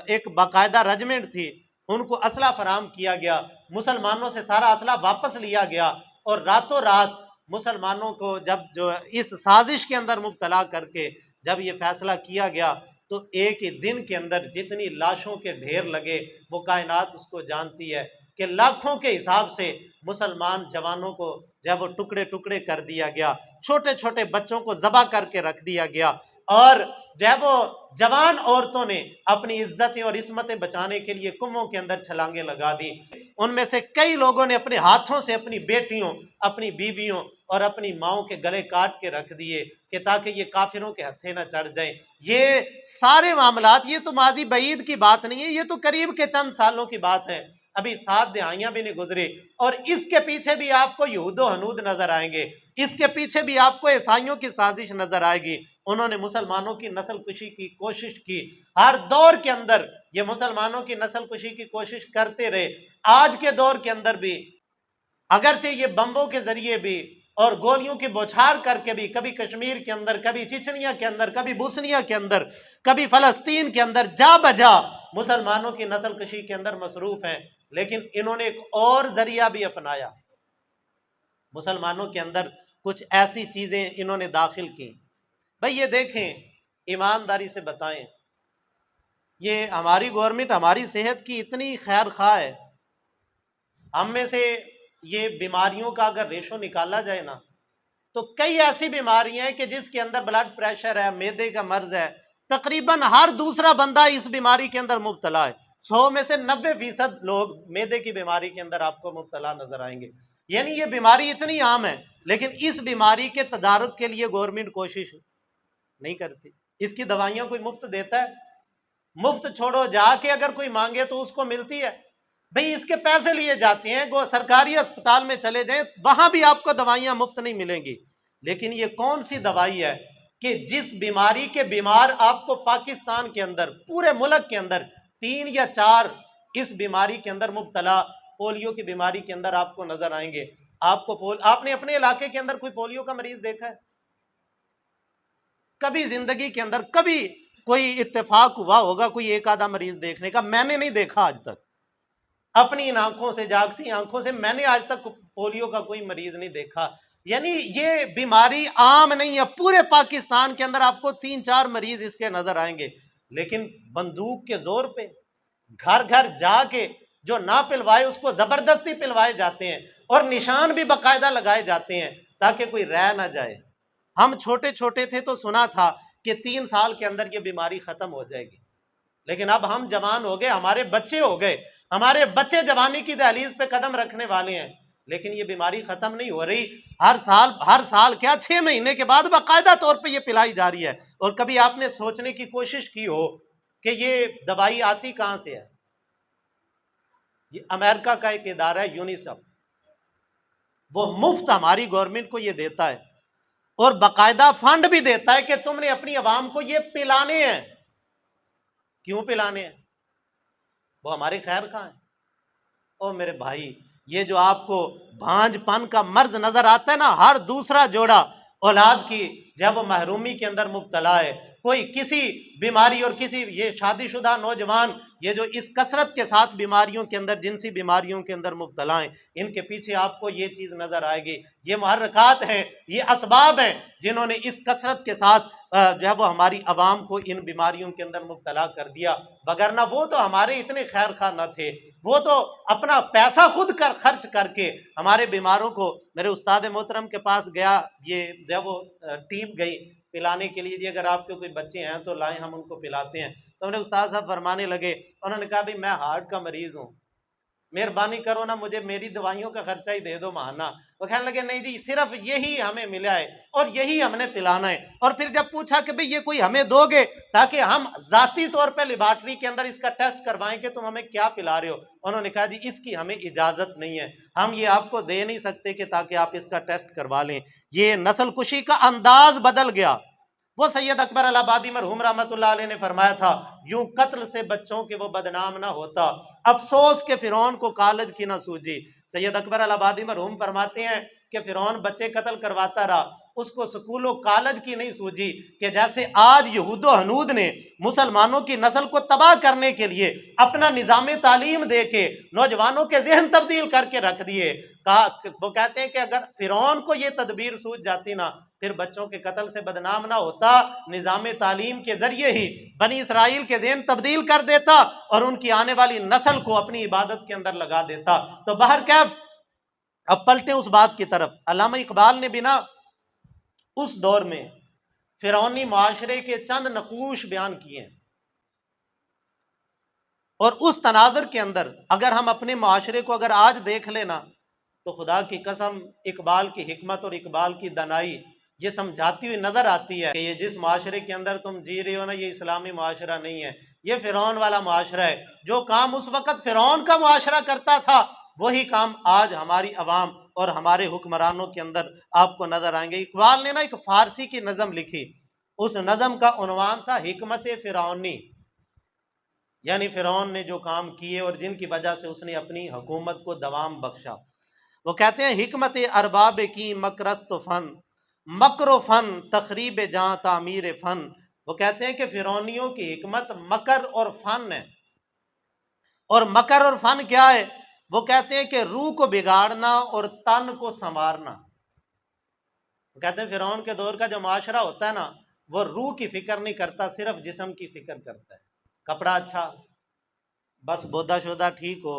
ایک باقاعدہ رجمنٹ تھی ان کو اسلحہ فراہم کیا گیا، مسلمانوں سے سارا اسلحہ واپس لیا گیا، اور راتوں رات مسلمانوں کو جب جو اس سازش کے اندر مبتلا کر کے جب یہ فیصلہ کیا گیا تو ایک ہی دن کے اندر جتنی لاشوں کے ڈھیر لگے وہ کائنات اس کو جانتی ہے کہ لاکھوں کے حساب سے مسلمان جوانوں کو جب وہ ٹکڑے ٹکڑے کر دیا گیا، چھوٹے چھوٹے بچوں کو ذبح کر کے رکھ دیا گیا، اور جب وہ جوان عورتوں نے اپنی عزتیں اور عصمتیں بچانے کے لیے کنووں کے اندر چھلانگیں لگا دی۔ ان میں سے کئی لوگوں نے اپنے ہاتھوں سے اپنی بیٹیوں، اپنی بیویوں اور اپنی ماؤں کے گلے کاٹ کے رکھ دیے کہ تاکہ یہ کافروں کے ہتھے نہ چڑھ جائیں۔ یہ سارے معاملات یہ تو ماضی بعید کی بات نہیں ہے، یہ تو قریب کے چند سالوں کی بات ہے، ابھی 7 دہائیاں بھی نہیں گزری، اور اس کے پیچھے بھی آپ کو یہود و ہنود نظر آئیں گے، اس کے پیچھے بھی آپ کو عیسائیوں کی سازش نظر آئے گی۔ انہوں نے مسلمانوں کی نسل کشی کی کوشش کی، ہر دور کے اندر یہ مسلمانوں کی نسل کشی کی کوشش کرتے رہے، آج کے دور کے اندر بھی اگرچہ یہ بمبوں کے ذریعے بھی اور گولیوں کی بوچھار کر کے بھی کبھی کشمیر کے اندر، کبھی چچنیا کے اندر، کبھی بوسنیا کے اندر، کبھی فلسطین کے اندر جا بجا مسلمانوں کی نسل کشی کے اندر مصروف ہیں، لیکن انہوں نے ایک اور ذریعہ بھی اپنایا، مسلمانوں کے اندر کچھ ایسی چیزیں انہوں نے داخل کی۔ بھئی یہ دیکھیں، ایمانداری سے بتائیں، یہ ہماری گورنمنٹ ہماری صحت کی اتنی خیر خواہ ہے، ہم میں سے یہ بیماریوں کا اگر ریشو نکالا جائے نا تو کئی ایسی بیماریاں ہیں کہ جس کے اندر بلڈ پریشر ہے، معدے کا مرض ہے، تقریباً ہر دوسرا بندہ اس بیماری کے اندر مبتلا ہے، 100 میں سے 90% لوگ معدے کی بیماری کے اندر آپ کو مبتلا نظر آئیں گے۔ یعنی یہ بیماری اتنی عام ہے، لیکن اس بیماری کے تدارک کے لیے گورنمنٹ کوشش نہیں کرتی۔ اس کی دوائیاں کوئی مفت دیتا ہے؟ مفت چھوڑو، جا کے اگر کوئی مانگے تو اس کو ملتی ہے؟ بھئی اس کے پیسے لیے جاتے ہیں، وہ سرکاری اسپتال میں چلے جائیں وہاں بھی آپ کو دوائیاں مفت نہیں ملیں گی۔ لیکن یہ کون سی دوائی ہے کہ جس بیماری کے بیمار آپ کو پاکستان کے اندر، پورے ملک کے اندر 3 یا 4 اس بیماری کے اندر مبتلا، پولیو کی بیماری کے اندر آپ کو نظر آئیں گے۔ آپ نے اپنے علاقے کے اندر کوئی پولیو کا مریض دیکھا ہے؟ کبھی زندگی کے اندر کبھی کوئی اتفاق ہوا ہوگا کوئی ایک آدھا مریض دیکھنے کا؟ میں نے نہیں دیکھا آج تک، اپنی ان آنکھوں سے، جاگتی آنکھوں سے میں نے آج تک پولیو کا کوئی مریض نہیں دیکھا۔ یعنی یہ بیماری عام نہیں ہے، پورے پاکستان کے اندر آپ کو 3-4 مریض اس کے نظر آئیں گے، لیکن بندوق کے زور پہ گھر گھر جا کے جو نہ پلوائے اس کو زبردستی پلوائے جاتے ہیں، اور نشان بھی باقاعدہ لگائے جاتے ہیں تاکہ کوئی رہ نہ جائے۔ ہم چھوٹے چھوٹے تھے تو سنا تھا کہ 3 سال کے اندر یہ بیماری ختم ہو جائے گی، لیکن اب ہم جوان ہو گئے، ہمارے بچے ہو گئے، ہمارے بچے جوانی کی دہلیز پہ قدم رکھنے والے ہیں، لیکن یہ بیماری ختم نہیں ہو رہی۔ ہر سال کیا 6 مہینے کے بعد باقاعدہ طور پہ یہ پلائی جا رہی ہے۔ اور کبھی آپ نے سوچنے کی کوشش کی ہو کہ یہ دوائی آتی کہاں سے ہے؟ یہ امریکہ کا ایک ادارہ ہے یونیسیف، وہ مفت ہماری گورنمنٹ کو یہ دیتا ہے، اور باقاعدہ فنڈ بھی دیتا ہے کہ تم نے اپنی عوام کو یہ پلانے ہیں۔ کیوں پلانے ہیں؟ وہ ہمارے خیر خواہ ہیں۔ او میرے بھائی، یہ جو آپ کو بھانج پن کا مرض نظر آتا ہے نا، ہر دوسرا جوڑا اولاد کی جب وہ محرومی کے اندر مبتلا ہے، کوئی کسی بیماری، اور کسی یہ شادی شدہ نوجوان یہ جو اس کثرت کے ساتھ بیماریوں کے اندر، جنسی بیماریوں کے اندر مبتلا ہیں، ان کے پیچھے آپ کو یہ چیز نظر آئے گی۔ یہ محرکات ہیں، یہ اسباب ہیں جنہوں نے اس کثرت کے ساتھ جو ہے وہ ہماری عوام کو ان بیماریوں کے اندر مبتلا کر دیا۔ وگرنہ وہ تو ہمارے اتنے خیر خواہ نہ تھے، وہ تو اپنا پیسہ خود خرچ کر کے ہمارے بیماروں کو، میرے استاد محترم کے پاس گیا، یہ جب وہ ٹیم گئی پلانے کے لیے، جی اگر آپ کے کوئی بچے ہیں تو لائیں ہم ان کو پلاتے ہیں۔ تو انہیں استاد صاحب فرمانے لگے، انہوں نے کہا بھی میں ہارٹ کا مریض ہوں، مہربانی کرو نا مجھے میری دوائیوں کا خرچہ ہی دے دو ماہانہ۔ وہ کہنے لگے نہیں جی صرف یہی ہمیں ملا ہے اور یہی ہم نے پلانا ہے۔ اور پھر جب پوچھا کہ بھئی یہ کوئی ہمیں دو گے تاکہ ہم ذاتی طور پہ لیبارٹری کے اندر اس کا ٹیسٹ کروائیں کہ تم ہمیں کیا پلا رہے ہو، انہوں نے کہا جی اس کی ہمیں اجازت نہیں ہے، ہم یہ آپ کو دے نہیں سکتے کہ تاکہ آپ اس کا ٹیسٹ کروا لیں۔ یہ نسل کشی کا انداز بدل گیا۔ وہ سید اکبر الہ آبادی مرحوم رحمۃ اللہ علیہ نے فرمایا تھا، یوں قتل سے بچوں کے وہ بدنام نہ ہوتا، افسوس کہ فرعون کو کالج کی نہ سوجی۔ سید اکبر الہ آبادی مرحوم فرماتے ہیں کہ فرعون بچے قتل کرواتا رہا، اس کو سکول و کالج کی نہیں سوجی کہ جیسے آج یہود و ہنود نے مسلمانوں کی نسل کو تباہ کرنے کے لیے اپنا نظام تعلیم دے کے نوجوانوں کے ذہن تبدیل کر کے رکھ دیے۔ وہ کہتے ہیں کہ اگر فرعون کو یہ تدبیر سوج جاتی نا، پھر بچوں کے قتل سے بدنام نہ ہوتا، نظام تعلیم کے ذریعے ہی بنی اسرائیل کے ذہن تبدیل کر دیتا اور ان کی آنے والی نسل کو اپنی عبادت کے اندر لگا دیتا۔ تو بہرکیف اب پلٹیں اس بات کی طرف، علامہ اقبال نے بنا اس دور میں فرعونی معاشرے کے چند نقوش بیان کیے ہیں، اور اس تناظر کے اندر اگر ہم اپنے معاشرے کو اگر آج دیکھ لینا تو خدا کی قسم اقبال کی حکمت اور اقبال کی دانائی یہ سمجھاتی ہوئی نظر آتی ہے کہ یہ جس معاشرے کے اندر تم جی رہے ہو نا، یہ اسلامی معاشرہ نہیں ہے، یہ فرعون والا معاشرہ ہے۔ جو کام اس وقت فرعون کا معاشرہ کرتا تھا وہی کام آج ہماری عوام اور ہمارے حکمرانوں کے اندر آپ کو نظر آئیں گے۔ اقبال نے نا ایک فارسی کی نظم لکھی، اس نظم کا عنوان تھا حکمت فرعونی، یعنی فرعون نے جو کام کیے اور جن کی وجہ سے اس نے اپنی حکومت کو دوام بخشا۔ وہ کہتے ہیں حکمت ارباب کی مکرست و فن، مکر و فن تخریب جاں تعمیر فن۔ وہ کہتے ہیں کہ فرعونیوں کی حکمت مکر اور فن ہے۔ اور مکر اور فن کیا ہے؟ وہ کہتے ہیں کہ روح کو بگاڑنا اور تن کو سنوارنا۔ وہ کہتے ہیں فرعون کے دور کا جو معاشرہ ہوتا ہے نا، وہ روح کی فکر نہیں کرتا، صرف جسم کی فکر کرتا ہے۔ کپڑا اچھا، بس بودا شودا ٹھیک ہو،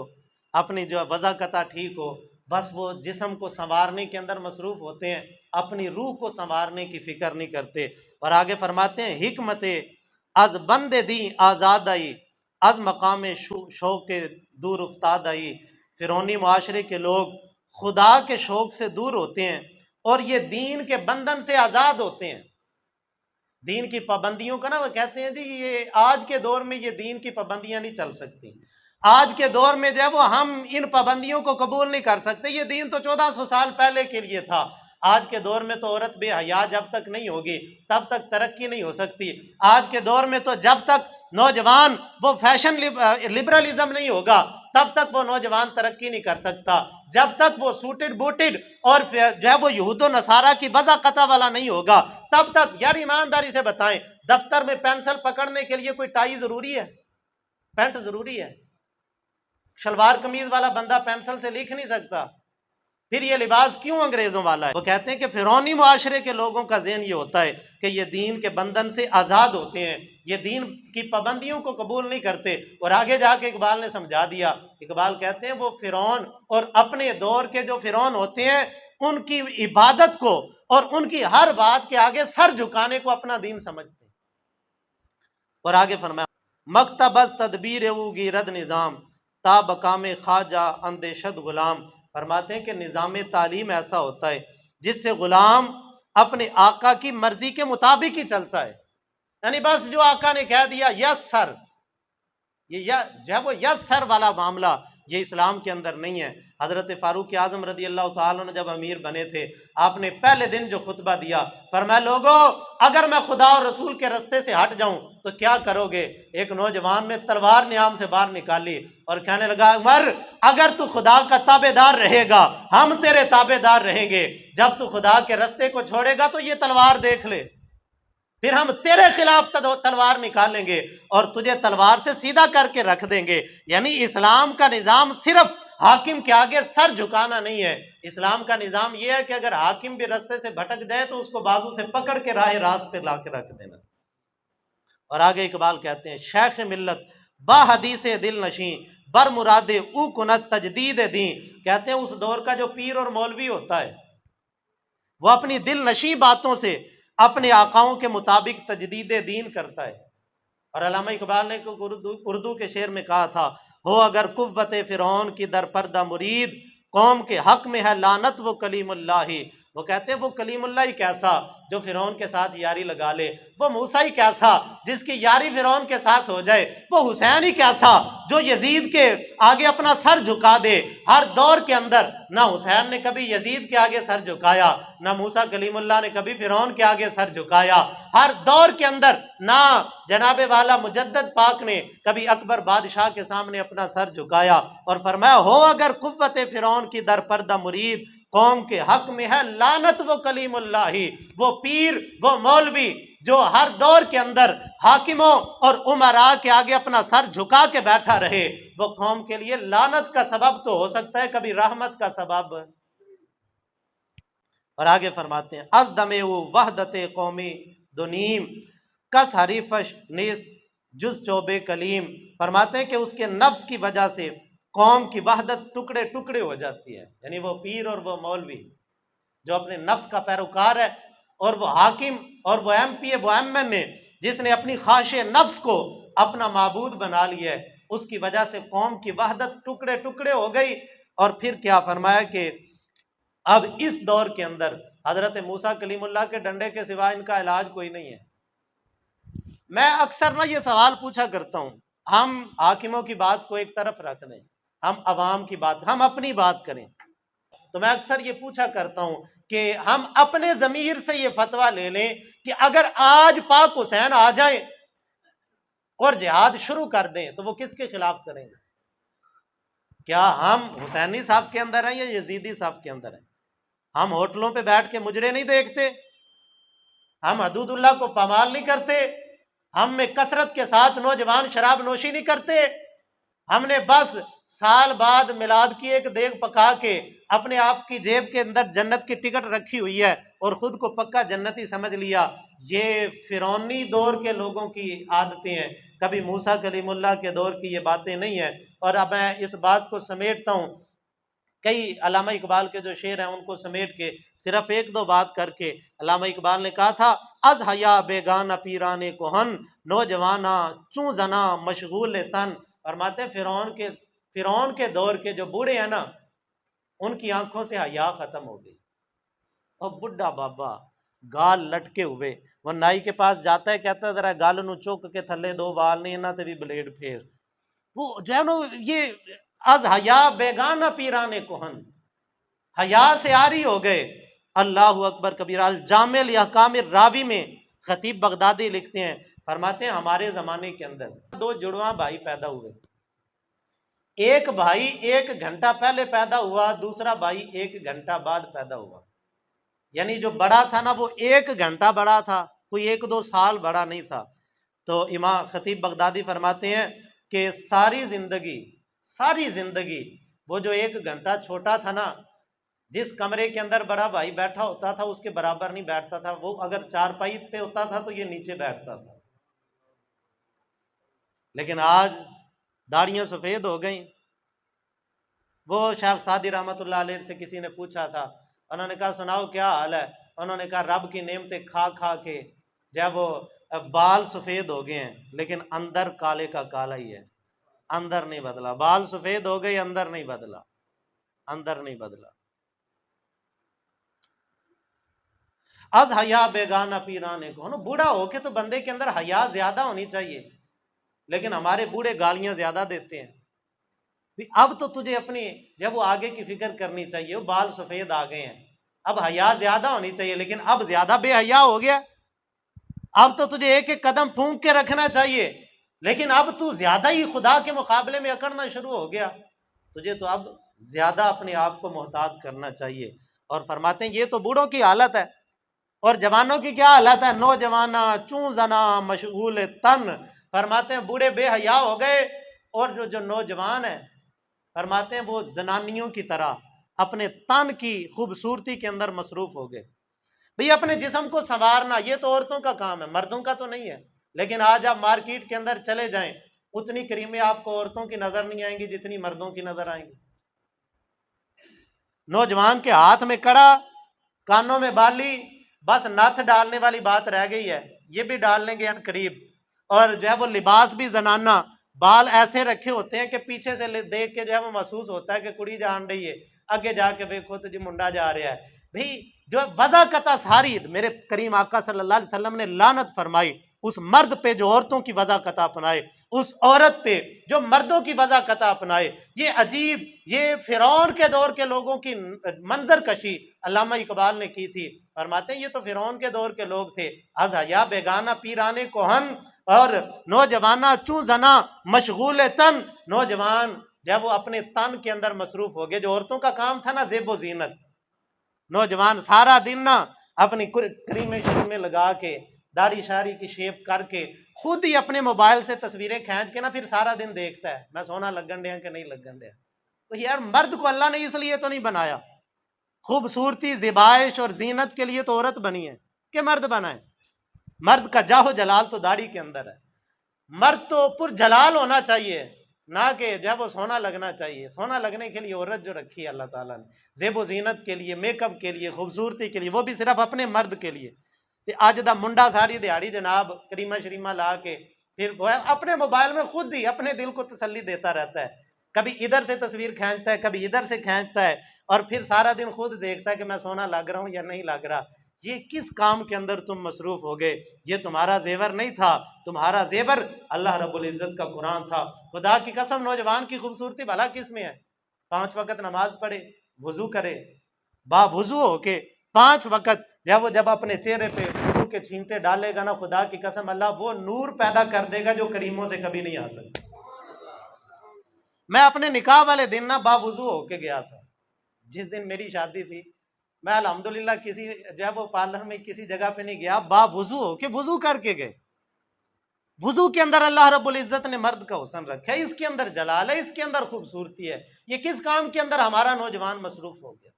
اپنی جو وضاقتہ ٹھیک ہو، بس وہ جسم کو سنوارنے کے اندر مصروف ہوتے ہیں، اپنی روح کو سنوارنے کی فکر نہیں کرتے۔ اور آگے فرماتے ہیں حکمت از بند دیں آزاد آئی، از مقام شوق دور افتاد آئی۔ فرعونی معاشرے کے لوگ خدا کے شوق سے دور ہوتے ہیں اور یہ دین کے بندھن سے آزاد ہوتے ہیں۔ دین کی پابندیوں کا نا وہ کہتے ہیں جی یہ آج کے دور میں یہ دین کی پابندیاں نہیں چل سکتی، آج کے دور میں جو ہے وہ ہم ان پابندیوں کو قبول نہیں کر سکتے، یہ دین تو 1400 سال پہلے کے لیے تھا، آج کے دور میں تو عورت بے حیا جب تک نہیں ہوگی تب تک ترقی نہیں ہو سکتی، آج کے دور میں تو جب تک نوجوان وہ فیشن لبرلزم نہیں ہوگا تب تک وہ نوجوان ترقی نہیں کر سکتا، جب تک وہ سوٹڈ بوٹڈ اور جو ہے وہ یہود و نصارہ کی بزا قطع والا نہیں ہوگا تب تک، یار ایمانداری سے بتائیں دفتر میں پینسل پکڑنے کے لیے کوئی ٹائی ضروری ہے؟ پینٹ ضروری ہے؟ شلوار قمیض والا بندہ پینسل سے لکھ نہیں سکتا، پھر یہ لباس کیوں انگریزوں والا ہے؟ وہ کہتے ہیں کہ فرعونی معاشرے کے لوگوں کا ذہن یہ ہوتا ہے کہ یہ دین کے بندھن سے آزاد ہوتے ہیں، یہ دین کی پابندیوں کو قبول نہیں کرتے، اور آگے جا کے اقبال نے سمجھا دیا، اقبال کہتے ہیں وہ فرعون اور اپنے دور کے جو فرعون ہوتے ہیں ان کی عبادت کو اور ان کی ہر بات کے آگے سر جھکانے کو اپنا دین سمجھتے ہیں۔ اور آگے فرمایا مکتبز تدبیر اوگی رد نظام تا بقام خواجہ اندیشد غلام، فرماتے ہیں کہ نظام تعلیم ایسا ہوتا ہے جس سے غلام اپنے آقا کی مرضی کے مطابق ہی چلتا ہے، یعنی بس جو آقا نے کہہ دیا یس سر، یہ جو ہے وہ یس سر والا معاملہ یہ اسلام کے اندر نہیں ہے۔ حضرت فاروق اعظم رضی اللہ تعالیٰ عنہ جب امیر بنے تھے آپ نے پہلے دن جو خطبہ دیا فرمایا لوگو اگر میں خدا اور رسول کے رستے سے ہٹ جاؤں تو کیا کرو گے؟ ایک نوجوان نے تلوار نیام سے باہر نکالی اور کہنے لگا عمر اگر تو خدا کا تابع دار رہے گا ہم تیرے تابع دار رہیں گے، جب تو خدا کے رستے کو چھوڑے گا تو یہ تلوار دیکھ لے، پھر ہم تیرے خلاف تلوار نکالیں گے اور تجھے تلوار سے سیدھا کر کے رکھ دیں گے۔ یعنی اسلام کا نظام صرف حاکم کے آگے سر جھکانا نہیں ہے، اسلام کا نظام یہ ہے کہ اگر حاکم بھی رستے سے بھٹک جائے تو اس کو بازو سے پکڑ کے راہ راست پہ لا کے رکھ دینا۔ اور آگے اقبال کہتے ہیں شیخ ملت با حدیث دل نشیں بر مراد او کنت تجدید دین، کہتے ہیں اس دور کا جو پیر اور مولوی ہوتا ہے وہ اپنی دل نشیں باتوں سے اپنے آقاؤں کے مطابق تجدید دین کرتا ہے۔ اور علامہ اقبال نے اردو کے شعر میں کہا تھا ہو اگر قوت فرعون کی در پردہ مرید قوم کے حق میں ہے لعنت وہ کلیم اللہ ہی، وہ کہتے ہیں وہ کلیم اللہ ہی کیسا جو فرعون کے ساتھ یاری لگا لے، وہ موسیٰ ہی کیسا جس کی یاری فرعون کے ساتھ ہو جائے، وہ حسین ہی کیسا جو یزید کے آگے اپنا سر جھکا دے۔ ہر دور کے اندر نہ حسین نے کبھی یزید کے آگے سر جھکایا، نہ موسیٰ کلیم اللہ نے کبھی فرعون کے آگے سر جھکایا، ہر دور کے اندر نہ جناب والا مجدد پاک نے کبھی اکبر بادشاہ کے سامنے اپنا سر جھکایا۔ اور فرمایا ہو اگر قوت فرعون کی در پردہ مرید قوم کے حق میں ہے لعنت وہ کلیم اللہ ہی، وہ پیر وہ مولوی جو ہر دور کے اندر حاکموں اور امراء کے آگے اپنا سر جھکا کے بیٹھا رہے وہ قوم کے لیے لعنت کا سبب تو ہو سکتا ہے کبھی رحمت کا سبب۔ اور آگے فرماتے ہیں از دم وحدت قومی دنیم کس حریفش نیست جز چوبے کلیم، فرماتے ہیں کہ اس کے نفس کی وجہ سے قوم کی وحدت ٹکڑے ٹکڑے ہو جاتی ہے، یعنی وہ پیر اور وہ مولوی جو اپنے نفس کا پیروکار ہے اور وہ حاکم اور وہ ایم پی اے وہ ایم این اے جس نے اپنی خواہش نفس کو اپنا معبود بنا لیا ہے، اس کی وجہ سے قوم کی وحدت ٹکڑے ٹکڑے ہو گئی۔ اور پھر کیا فرمایا کہ اب اس دور کے اندر حضرت موسیٰ کلیم اللہ کے ڈنڈے کے سوا ان کا علاج کوئی نہیں ہے۔ میں اکثر نہ یہ سوال پوچھا کرتا ہوں، ہم حاکموں کی بات کو ایک طرف رکھ دیں، ہم عوام کی بات، ہم اپنی بات کریں، تو میں اکثر یہ پوچھا کرتا ہوں کہ ہم اپنے ضمیر سے یہ فتویٰ لے لیں کہ اگر آج پاک حسین آ جائیں اور جہاد شروع کر دیں تو وہ کس کے خلاف کریں گے؟ کیا ہم حسینی صاحب کے اندر ہیں یا یزیدی صاحب کے اندر ہیں؟ ہم ہوٹلوں پہ بیٹھ کے مجرے نہیں دیکھتے، ہم حدود اللہ کو پامال نہیں کرتے، ہم میں کثرت کے ساتھ نوجوان شراب نوشی نہیں کرتے، ہم نے بس سال بعد میلاد کی ایک دیگ پکا کے اپنے آپ کی جیب کے اندر جنت کی ٹکٹ رکھی ہوئی ہے اور خود کو پکا جنتی سمجھ لیا۔ یہ فرعونی دور کے لوگوں کی عادتیں ہیں، کبھی موسیٰ کلیم اللہ کے دور کی یہ باتیں نہیں ہیں۔ اور اب میں اس بات کو سمیٹتا ہوں، کئی علامہ اقبال کے جو شعر ہیں ان کو سمیٹ کے صرف ایک دو بات کر کے علامہ اقبال نے کہا تھا از حیا بیگانہ پیرانے کوہن نوجوانہ چوں زنا مشغول تن، فرماتے ہیں فرعون کے دور کے جو بوڑھے ہیں نا ان کی آنکھوں سے حیا ختم ہو گئی، اور بڈھا بابا گال لٹکے ہوئے، وہ نائی کے پاس جاتا ہے، کہتا ہے ذرا گال نو چک کے تھلے دو وال نہیں انہاں تے بھی بلیڈ پھیر، وہ جو ہے نا یہ از حیا بیگانہ پیرانے کوہن، حیا سے آری ہو گئے۔ اللہ اکبر کبیرہ۔ الجامع الاحکام الراوی میں خطیب بغدادی لکھتے ہیں، فرماتے ہیں ہمارے زمانے کے اندر دو جڑواں بھائی پیدا ہوئے، ایک بھائی 1 گھنٹہ پہلے پیدا ہوا، دوسرا بھائی 1 گھنٹہ بعد پیدا ہوا، یعنی جو بڑا تھا نا وہ 1 گھنٹہ بڑا تھا، کوئی 1-2 سال بڑا نہیں تھا۔ تو امام خطیب بغدادی فرماتے ہیں کہ ساری زندگی وہ جو 1 گھنٹہ چھوٹا تھا نا، جس کمرے کے اندر بڑا بھائی بیٹھا ہوتا تھا اس کے برابر نہیں بیٹھتا تھا، وہ اگر چارپائی پہ ہوتا تھا تو یہ نیچے بیٹھتا تھا۔ لیکن آج داڑیاں سفید ہو گئیں۔ وہ شیخ سعدی رحمۃ اللہ علیہ سے کسی نے پوچھا تھا، انہوں نے کہا سناؤ کیا حال ہے؟ انہوں نے کہا رب کی نعمتیں کھا کھا کے جب وہ بال سفید ہو گئے ہیں لیکن اندر کالے کا کالا ہی ہے، اندر نہیں بدلا۔ بال سفید ہو گئے، اندر نہیں بدلا، اندر نہیں بدلا۔ از حیا بیگانہ پیرانے کو، بوڑھا ہو کے تو بندے کے اندر حیا زیادہ ہونی چاہیے، لیکن ہمارے بوڑھے گالیاں زیادہ دیتے ہیں۔ اب تو تجھے اپنی جب وہ آگے کی فکر کرنی چاہیے، وہ بال سفید آ گئے ہیں، اب حیا زیادہ ہونی چاہیے، لیکن اب زیادہ بے حیا ہو گیا۔ اب تو تجھے 1-1 قدم پھونک کے رکھنا چاہیے، لیکن اب تو زیادہ ہی خدا کے مقابلے میں اکڑنا شروع ہو گیا، تجھے تو اب زیادہ اپنے آپ کو محتاط کرنا چاہیے۔ اور فرماتے ہیں یہ تو بوڑھوں کی حالت ہے، اور جوانوں کی کیا حالت ہے؟ نوجوانہ چوں زنا مشغول تن، فرماتے ہیں بوڑھے بے حیا ہو گئے، اور جو نوجوان ہیں فرماتے ہیں وہ زنانیوں کی طرح اپنے تن کی خوبصورتی کے اندر مصروف ہو گئے۔ بھئی اپنے جسم کو سنوارنا یہ تو عورتوں کا کام ہے، مردوں کا تو نہیں ہے، لیکن آج آپ مارکیٹ کے اندر چلے جائیں، اتنی کریمیں آپ کو عورتوں کی نظر نہیں آئیں گی جتنی مردوں کی نظر آئیں گی۔ نوجوان کے ہاتھ میں کڑا، کانوں میں بالی، بس نتھ ڈالنے والی بات رہ گئی ہے، یہ بھی ڈال لیں گے ان قریب، اور جو ہے وہ لباس بھی زنانہ، بال ایسے رکھے ہوتے ہیں کہ پیچھے سے دیکھ کے جو ہے وہ محسوس ہوتا ہے کہ کڑی جان رہی ہے، آگے جا کے دیکھو تو جی منڈا جا رہا ہے۔ بھئی جو وضع قطع ساری، میرے کریم آقا صلی اللہ علیہ وسلم نے لعنت فرمائی اس مرد پہ جو عورتوں کی وضع قطع اپنائے، اس عورت پہ جو مردوں کی وضع قطع اپنائے۔ یہ عجیب، یہ فرعون کے دور کے لوگوں کی منظر کشی علامہ اقبال نے کی تھی، فرماتے ہیں یہ تو فرعون کے دور کے لوگ تھے۔ از حیا بیگانہ پیرانے کوہن، اور نوجوانہ چوں زنا مشغول تن، نوجوان جب وہ اپنے تن کے اندر مصروف ہو گئے، جو عورتوں کا کام تھا نا زیب و زینت، نوجوان سارا دن نا اپنی کریمیں شریمیں لگا کے داڑھی شاڑھی کی شیپ کر کے خود ہی اپنے موبائل سے تصویریں کھینچ کے نا پھر سارا دن دیکھتا ہے میں سونا لگن دیا کہ نہیں لگن دیا۔ تو یار مرد کو اللہ نے اس لیے تو نہیں بنایا، خوبصورتی زیبائش اور زینت کے لیے تو عورت بنی ہے کہ مرد بنائے۔ مرد کا جاہ و جلال تو داڑھی کے اندر ہے، مرد تو پر جلال ہونا چاہیے، نہ کہ جب وہ سونا لگنا چاہیے۔ سونا لگنے کے لیے عورت جو رکھی ہے اللہ تعالیٰ نے، زیب و زینت کے لیے، میک اپ کے لیے، خوبصورتی کے لیے، وہ بھی صرف اپنے مرد کے لیے۔ اج دا منڈا ساری دیہڑی جناب کریمہ شریمہ لا کے پھر وہ اپنے موبائل میں خود ہی اپنے دل کو تسلی دیتا رہتا ہے، کبھی ادھر سے تصویر کھینچتا ہے، کبھی ادھر سے کھینچتا ہے، اور پھر سارا دن خود دیکھتا ہے کہ میں سونا لگ رہا ہوں یا نہیں لگ رہا۔ یہ کس کام کے اندر تم مصروف ہو گئے؟ یہ تمہارا زیور نہیں تھا، تمہارا زیور اللہ رب العزت کا قرآن تھا۔ خدا کی قسم نوجوان کی خوبصورتی بھلا کس میں ہے؟ 5 وقت نماز پڑھے، وضو کرے، با وضو ہو کے 5 وقت جب اپنے چہرے پہ وضو کے چھینٹے ڈالے گا نا، خدا کی قسم اللہ وہ نور پیدا کر دے گا جو کریموں سے کبھی نہیں آ سکتا۔ میں اپنے نکاح والے دن نا با وضو ہو کے گیا تھا، جس دن میری شادی تھی، میں الحمدللہ کسی جب وہ پارلر میں کسی جگہ پہ نہیں گیا، با وضو ہو کے وضو کر کے گئے۔ وضو کے اندر اللہ رب العزت نے مرد کا حسن رکھا ہے، اس کے اندر جلال ہے، اس کے اندر خوبصورتی ہے۔ یہ کس کام کے اندر ہمارا نوجوان مصروف ہو گیا؟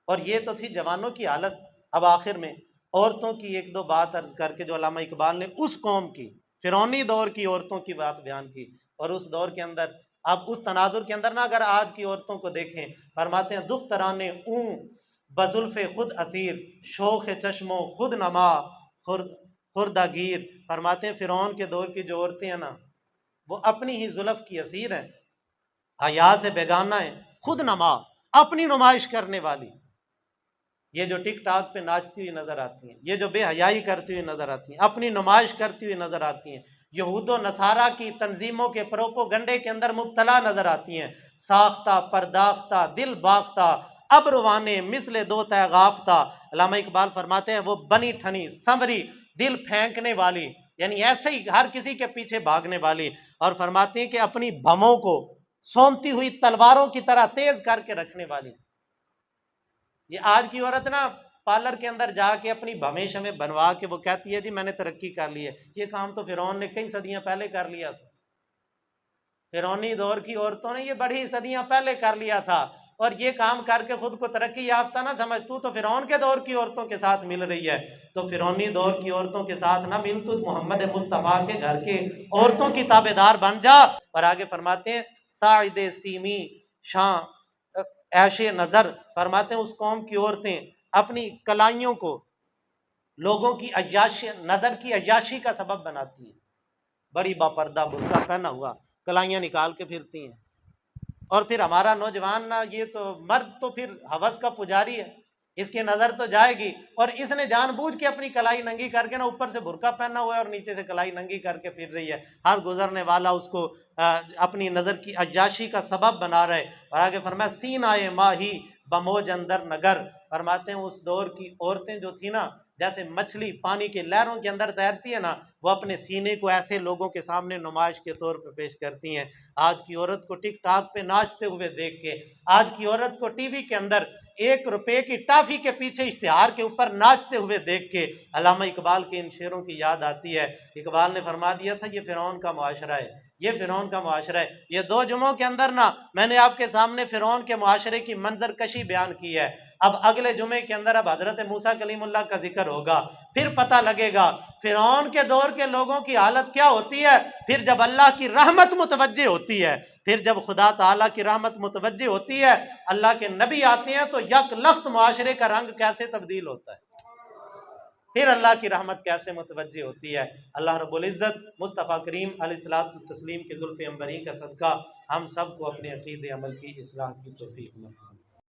اور یہ تو تھی جوانوں کی حالت۔ اب آخر میں عورتوں کی 1-2 بات عرض کر کے جو علامہ اقبال نے اس قوم کی فرعونی دور کی عورتوں کی بات بیان کی، اور اس دور کے اندر اب اس تناظر کے اندر نا اگر آج کی عورتوں کو دیکھیں، فرماتے ہیں دخترانے اون بزلف خود اسیر، شوخ چشموں خود نما خوردہ گیر۔ فرماتے ہیں فرعون کے دور کی جو عورتیں ہیں نا وہ اپنی ہی زلف کی اسیر ہیں، حیا سے بیگانہ ہیں، خود نما اپنی نمائش کرنے والی۔ یہ جو ٹک ٹاک پہ ناچتی ہوئی نظر آتی ہیں، یہ جو بے حیائی کرتی ہوئی نظر آتی ہیں، اپنی نمائش کرتی ہوئی نظر آتی ہیں، یہود و نصارہ کی تنظیموں کے پروپوگنڈے کے اندر مبتلا نظر آتی ہیں، ساختہ پرداختہ دل باختہ اب روانے مثل دو غافتہ، علامہ اقبال فرماتے ہیں وہ بنی ٹھنی سنوری دل پھینکنے والی، یعنی ایسے ہی ہر کسی کے پیچھے بھاگنے والی، اور فرماتے ہیں کہ اپنی بھموں کو سونتی ہوئی تلواروں کی طرح تیز کر کے رکھنے والی۔ یہ آج کی عورت نا پارلر کے اندر جا کے اپنی بھمیں شمیں بنوا کے وہ کہتی ہے جی میں نے ترقی کر لی ہے، یہ کام تو فرعون نے کئی صدیاں پہلے کر لیا تھا، فرعونی دور کی عورتوں نے یہ بڑی صدیاں پہلے کر لیا تھا، اور یہ کام کر کے خود کو ترقی یافتہ نہ سمجھ، تو فرعون کے دور کی عورتوں کے ساتھ مل رہی ہے، تو فرعونی دور کی عورتوں کے ساتھ نہ مل، تو محمد مصطفیٰ کے گھر کے عورتوں کی تابع دار بن جا۔ اور آگے فرماتے ہیں ساعد سیمی شاں عیش نظر، فرماتے ہیں اس قوم کی عورتیں اپنی کلائیوں کو لوگوں کی عیاشی، نظر کی عیاشی کا سبب بناتی ہیں، بڑی باپردہ برقع پہنا ہوا کلائیاں نکال کے پھرتی ہیں، اور پھر ہمارا نوجوان نا یہ تو مرد تو پھر ہوس کا پجاری ہے، اس کی نظر تو جائے گی، اور اس نے جان بوجھ کے اپنی کلائی ننگی کر کے نا اوپر سے برقع پہنا ہوا ہے اور نیچے سے کلائی ننگی کر کے پھر رہی ہے، ہر گزرنے والا اس کو اپنی نظر کی عیاشی کا سبب بنا رہے۔ اور آگے فرمایا سین آئے ماہی بموج اندر نگر، فرماتے ہیں اس دور کی عورتیں جو تھی نا جیسے مچھلی پانی کے لہروں کے اندر تیرتی ہے نا، وہ اپنے سینے کو ایسے لوگوں کے سامنے نمائش کے طور پہ پیش کرتی ہیں۔ آج کی عورت کو ٹک ٹاک پہ ناچتے ہوئے دیکھ کے، آج کی عورت کو ٹی وی کے اندر 1 روپے کی ٹافی کے پیچھے اشتہار کے اوپر ناچتے ہوئے دیکھ کے علامہ اقبال کے ان شعروں کی یاد آتی ہے۔ اقبال نے فرما دیا تھا یہ فرعون کا معاشرہ ہے، یہ فرعون کا معاشرہ ہے۔ یہ 2 جمعوں کے اندر نا میں نے آپ کے سامنے فرعون کے معاشرے کی منظر کشی بیان کی ہے، اب اگلے جمعے کے اندر اب حضرت موسیٰ کلیم اللہ کا ذکر ہوگا، پھر پتہ لگے گا فرعون کے دور کے لوگوں کی حالت کیا ہوتی ہے، پھر جب اللہ کی رحمت متوجہ ہوتی ہے، پھر جب خدا تعالیٰ کی رحمت متوجہ ہوتی ہے، اللہ کے نبی آتے ہیں تو یک لخت معاشرے کا رنگ کیسے تبدیل ہوتا ہے، پھر اللہ کی رحمت کیسے متوجہ ہوتی ہے۔ اللہ رب العزت مصطفیٰ کریم علیہ الصلوۃ والتسلیم کے زلف عنبری کا صدقہ ہم سب کو اپنے عقیدے عمل کی اصلاح کی توفیق عطا فرمائے۔